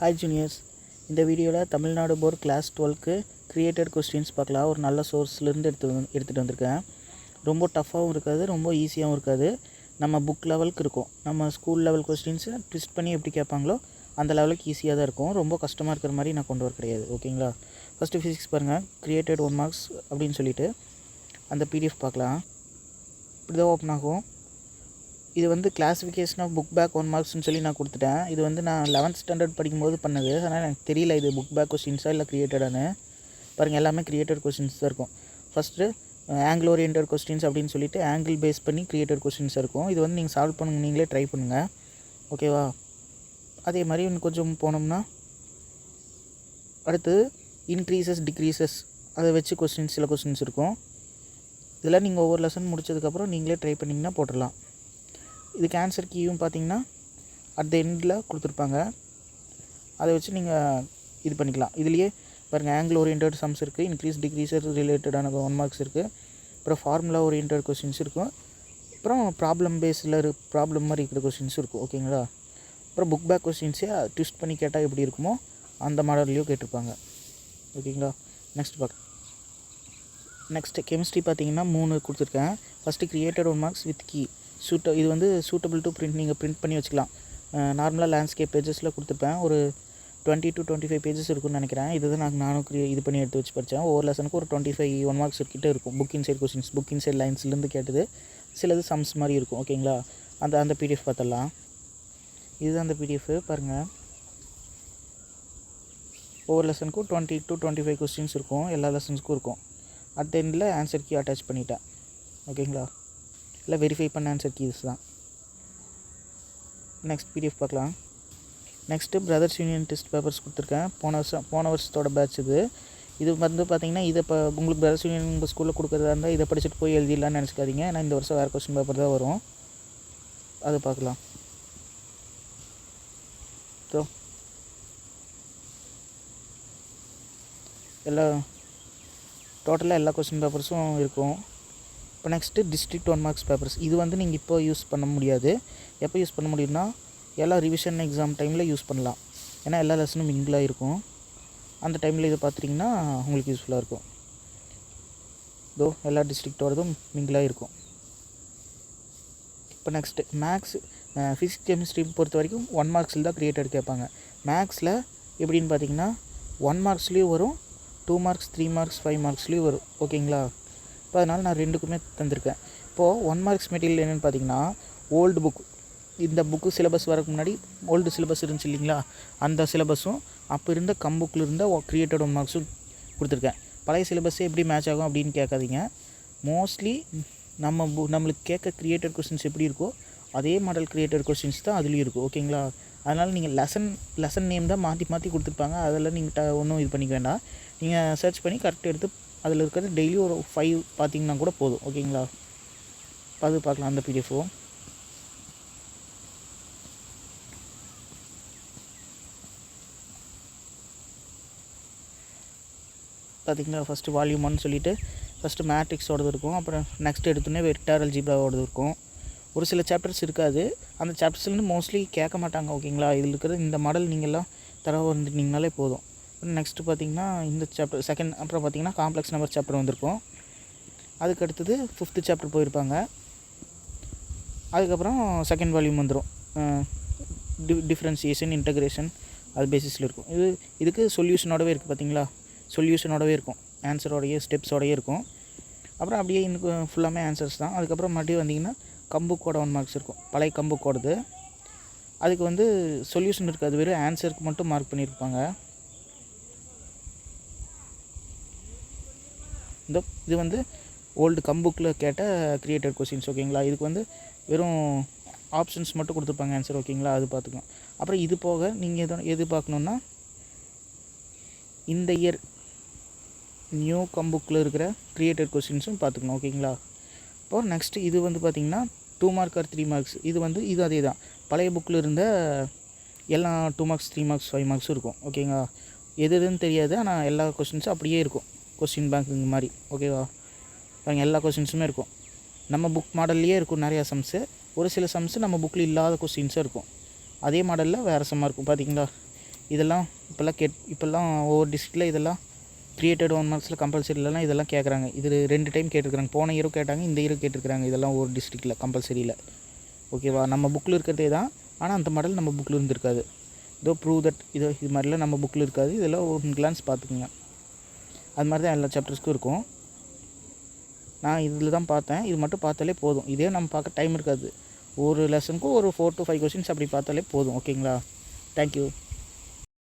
Hi juniors, இந்த வீடியோவில் Tamil Nadu board class 12க்கு கிரியேட்டட் கொஸ்டின்ஸ் பார்க்கலாம். ஒரு நல்ல சோர்ஸ்லேருந்து எடுத்துகிட்டு வந்திருக்கேன். ரொம்ப டஃப்பாகவும் இருக்காது, ரொம்ப ஈஸியாகவும் இருக்காது. நம்ம புக் லெவலுக்கு இருக்கும். நம்ம ஸ்கூல் லெவல் கொஸ்டின்ஸை ட்விஸ்ட் பண்ணி எப்படி கேட்பாங்களோ அந்த லெவலுக்கு ஈஸியாக தான் இருக்கும். ரொம்ப கஷ்டமாக இருக்கிற மாதிரி நான் கொண்டு வர கிடையாது. ஓகேங்களா? ஃபஸ்ட்டு ஃபிசிக்ஸ் பாருங்கள். கிரியேட்டட் 1 marks அப்படின்னு சொல்லிவிட்டு அந்த பிடிஎஃப் பார்க்கலாம். இப்படி தான் ஓப்பன் ஆகும். இது வந்து கிளாஸிஃபிகேஷன் ஆஃப் புக் பேக் 1 marksன்னு சொல்லி நான் கொடுத்துட்டேன். இது வந்து நான் 11th ஸ்டாண்டர்ட் படிக்கும்போது பண்ணது. அதனால் எனக்கு தெரியல இது புக் பேக் கொஸ்டின்ஸாக இல்லை கிரியேட்டடானு. பாருங்கள், எல்லாமே கிரியேட்டட் கொஸ்டின்ஸ் தான் இருக்கும். ஃபஸ்ட்டு ஆங்கிள் ஓரியன்டட் கொஸ்டின்ஸ் அப்படின்னு சொல்லிட்டு ஆங்கிள் பேஸ் பண்ணி கிரியேட்டட் கொஸ்டின்ஸ் இருக்கும். இது வந்து நீங்கள் சால்வ் பண்ணுங்க, நீங்களே ட்ரை பண்ணுங்கள். ஓகேவா? அதே மாதிரி இன்னும் கொஞ்சம் போனோம்னா அடுத்து இன்க்ரீசஸ் டிக்ரீசஸ் அதை வச்சு கொஸ்டின்ஸ் சில கொஸ்டின்ஸ் இருக்கும். இதெல்லாம் நீங்கள் ஒவ்வொரு லெசன் முடிச்சதுக்கப்புறம் நீங்களே ட்ரை பண்ணிங்கன்னா போட்டுடலாம். இதுக்கு ஆன்சர் கீயும் பார்த்தீங்கன்னா அட் த எண்டில் கொடுத்துருப்பாங்க. அதை வச்சு நீங்கள் இது பண்ணிக்கலாம். இதுலேயே பாருங்கள், ஆங்கிள் ஓரியன்டட் சம்ஸ் இருக்குது, இன்க்ரீஸ் டிக்ரீஸர் ரிலேட்டடான 1 marks இருக்குது, அப்புறம் ஃபார்முலா ஓரியன்டட் கொஸ்டின்ஸ் இருக்கும், அப்புறம் ப்ராப்ளம் பேஸில் ப்ராப்ளம் மாதிரி இருக்கிற கொஸ்டின்ஸ் இருக்கும். ஓகேங்களா? அப்புறம் புக் பேக் கொஸ்டின்ஸே ட்விஸ்ட் பண்ணி கேட்டால் எப்படி இருக்குமோ அந்த மாடல்லையும் கேட்டிருப்பாங்க. ஓகேங்களா? நெக்ஸ்ட்டு கெமிஸ்ட்ரி பார்த்தீங்கன்னா 3 கொடுத்துருக்கேன். First created 1 marks with key. இது வந்து சூட்டபிள் டு பிரிண்ட், நீங்கள் பிரிண்ட் பண்ணி வச்சுக்கலாம். நார்மலாக லேண்ட்ஸ்கேப் பேஜஸில் கொடுத்துருப்பேன். ஒரு 20 to 25 பேஜஸ் இருக்குன்னு நினைக்கிறேன். இதுதான் நானும் இது பண்ணி எடுத்து வச்சு படித்தேன். ஒவ்வொரு லெசனுக்கு ஒரு 25 1 marks கிட்டே இருக்கும். Book inside questions, book inside லைன்ஸ்லேருந்து கேட்டது, சிலது சம்ஸ் மாதிரி இருக்கும். ஓகேங்களா? அந்த பிடிஎஃப் பார்த்துடலாம். இதுதான் அந்த பிடிஎஃப் பாருங்கள். ஒவ்வொரு லெசனுக்கும் 20 to 25 கொஸ்டின்ஸ் இருக்கும். எல்லா லெசன்ஸுக்கும் இருக்கும். அட் த எண்டில் ஆன்சர் கீ அட்டாச் பண்ணிட்டேன். ஓகேங்களா? இல்லை வெரிஃபை பண்ண ஆன்சர் கீஸ் தான். நெக்ஸ்ட் பிடிஎஃப் பார்க்கலாம். Next brothers union test papers கொடுத்துருக்கேன். போன வருஷத்தோட பேட்ச் இது வந்து பார்த்திங்கன்னா இதை இப்போ உங்களுக்கு பிரதர்ஸ் யூனியன் உங்கள் ஸ்கூலில் கொடுக்குறதா இருந்தால் இதை படிச்சுட்டு போய் எழுதிடலான்னு நினச்சிக்காதீங்க. ஏன்னா இந்த வருஷம் வேறு கொஸ்டின் பேப்பர் தான் வரும். அது பார்க்கலாம். ஸோ டோட்டலாக எல்லா கொஸ்டின் பேப்பர்ஸும் இருக்கும். இப்போ நெக்ஸ்ட்டு டிஸ்ட்ரிக்ட் 1 marks பேப்பர்ஸ். இது வந்து நீங்கள் இப்போ யூஸ் பண்ண முடியாது. எப்போ யூஸ் பண்ண முடியும்னா எல்லா ரிவிஷன் எக்ஸாம் டைமில் யூஸ் பண்ணலாம். ஏன்னா எல்லா லெசனும் மிங்கிளாக இருக்கும். அந்த டைமில் இதை பார்த்துட்டிங்கன்னா உங்களுக்கு யூஸ்ஃபுல்லாக இருக்கும். எல்லா டிஸ்ட்ரிக்டோடதும் மிங்கிளாக இருக்கும். இப்போ நெக்ஸ்ட்டு மேக்ஸ், ஃபிசிக்ஸ் கெமிஸ்ட்ரி பொறுத்த வரைக்கும் 1 marksல் தான் கிரியேட்டட் கேட்பாங்க. மேக்ஸில் எப்படின்னு பார்த்தீங்கன்னா 1 marksலேயும் வரும், 2 marks 3 marks 5 marksலேயும் வரும். ஓகேங்களா? இப்போ அதனால் நான் 2க்குமே தந்திருக்கேன். இப்போது 1 marks மெட்டீரியல் என்னென்னு பார்த்தீங்கன்னா ஓல்டு புக். இந்த புக்கு சிலபஸ் வரக்கு முன்னாடி ஓல்டு சிலபஸ் இருந்துச்சு இல்லைங்களா, அந்த சிலபஸும் அப்போ இருந்த புக்கில் இருந்த கிரியேட்டட் 1 marksம் கொடுத்துருக்கேன். பழைய சிலபஸே எப்படி மேட்ச் ஆகும் அப்படின்னு கேட்காதீங்க. மோஸ்ட்லி நம்மளுக்கு கேட்க கிரியேட்டட் கொஸ்டின்ஸ் எப்படி இருக்கோ அதே மாடல் கிரியேட்டட் கொஸ்டின்ஸ் தான் அதுலேயும் இருக்கும். ஓகேங்களா? அதனால் நீங்கள் லெசன் நேம் தான் மாற்றி கொடுத்துருப்பாங்க. அதில் நீங்கள் ஒன்றும் இது பண்ணிக்க வேண்டாம். நீங்கள் சர்ச் பண்ணி கரெக்டாக எடுத்து அதில் இருக்கிறது டெய்லி ஒரு 5 பார்த்தீங்கன்னா கூட போதும். ஓகேங்களா? அது பார்க்கலாம். அந்த பிடிஎஃபோ பார்த்திங்கன்னா ஃபஸ்ட்டு வால்யூம் 1 சொல்லிவிட்டு ஃபஸ்ட்டு மேட்ரிக்ஸோடது இருக்கும். அப்புறம் நெக்ஸ்ட் எடுத்தோன்னே வெக்டார் அல்ஜிப்ராவோடது இருக்கும். ஒரு சில சாப்டர்ஸ் இருக்காது. அந்த சாப்டர்ஸ்லேருந்து மோஸ்ட்லி கேட்க மாட்டாங்க. ஓகேங்களா? இதில் இருக்கிற இந்த மாடல் நீங்கள்லாம் தரவாக வந்துட்டிங்கனாலே போதும். நெக்ஸ்ட்டு பார்த்திங்கன்னா இந்த சாப்டர் செகண்ட். அப்புறம் பார்த்திங்கன்னா காம்ப்ளெக்ஸ் நம்பர் சாப்டர் வந்திருக்கும். அதுக்கு அடுத்தது 5th சாப்டர் போயிருப்பாங்க. அதுக்கப்புறம் செகண்ட் வால்யூம் வந்துடும். டிஃப்ரென்சியேஷன், இன்டகிரேஷன், அது பேசிஸில் இருக்கும். இதுக்கு சொல்யூஷனோடவே இருக்குது. பார்த்திங்களா? சொல்யூஷனோடவே இருக்கும், ஆன்சரோடையே ஸ்டெப்ஸோடையே இருக்கும். அப்புறம் அப்படியே இன்னும் ஃபுல்லாமே ஆன்சர்ஸ் தான். அதுக்கப்புறம் மறுபடியும் வந்திங்கன்னா கம்புக்கோட 1 marks இருக்கும். பழைய கம்புக்கோடது. அதுக்கு வந்து சொல்யூஷன் இருக்காது, வெறும் ஆன்சருக்கு மட்டும் மார்க் பண்ணியிருப்பாங்க. இது வந்து ஓல்டு கம்புக்கில் கேட்ட கிரியேட்டட் கொஸ்டின்ஸ். ஓகேங்களா? இதுக்கு வந்து வெறும் ஆப்ஷன்ஸ் மட்டும் கொடுத்துருப்பாங்க ஆன்சர். ஓகேங்களா? அது பார்த்துக்கலாம். அப்புறம் இது போக நீங்கள் எது பார்க்கணுன்னா இந்த இயர் நியூ கம்புக்கில் இருக்கிற கிரியேட்டட் கொஸ்டின்ஸும் பார்த்துக்கணும். ஓகேங்களா? இப்போ நெக்ஸ்ட்டு இது வந்து பார்த்திங்கன்னா 2 mark or 3 marks. இது அதே தான். பழைய புக்கில் இருந்த எல்லா 2 marks 3 marks 5 marks இருக்கும். ஓகேங்களா? எதுன்னு தெரியாது, ஆனால் எல்லா கொஸ்டின்ஸும் அப்படியே இருக்கும். கொஸ்டின் பேங்க் இந்த மாதிரி. ஓகேவா? பாருங்கள், எல்லா கொஸ்டின்ஸுமே இருக்கும். நம்ம புக் மாடல்லையே இருக்கும் நிறையா சம்ஸு. ஒரு சில சம்ஸு நம்ம புக்கில் இல்லாத கொஸ்டின்ஸாக இருக்கும். அதே மாடலில் வேறு சம்மாக இருக்கும். பார்த்திங்களா? இதெல்லாம் இப்போல்லாம் ஒவ்வொரு டிஸ்ட்ரிக்டில் இதெல்லாம் கிரியேட்டட் 1 மார்க்ஸில் கம்பல்சரியிலலாம் இதெல்லாம் கேட்குறாங்க. இது 2 டைம் கேட்டிருக்கிறாங்க. போன இயரும் கேட்டாங்க, இந்த இயரும் கேட்டிருக்கிறாங்க. இதெல்லாம் ஒரு டிஸ்ட்ரிக்டில் கம்பல்சரியில். ஓகேவா? நம்ம புக்கில் இருக்கிறதே தான், ஆனால் அந்த மாடல் நம்ம புக்கில் இருந்திருக்காது. இதோ ப்ரூவ் தட் இது மாதிரிலாம் நம்ம புக்கில் இருக்காது. இதெல்லாம் ஒரு கிளான்ஸ் பார்த்துக்குங்க. அது மாதிரி தான் எல்லா சாப்டர்ஸ்க்கும் இருக்கும். நான் இதில் தான் பார்த்தேன். இது மட்டும் பார்த்தாலே போதும். இதே நம்ம பார்க்க டைம் இருக்காது. ஒரு லெசனுக்கும் ஒரு 4 to 5 கொஸ்டின்ஸ் அப்படி பார்த்தாலே போதும். ஓகேங்களா? தேங்க்யூ.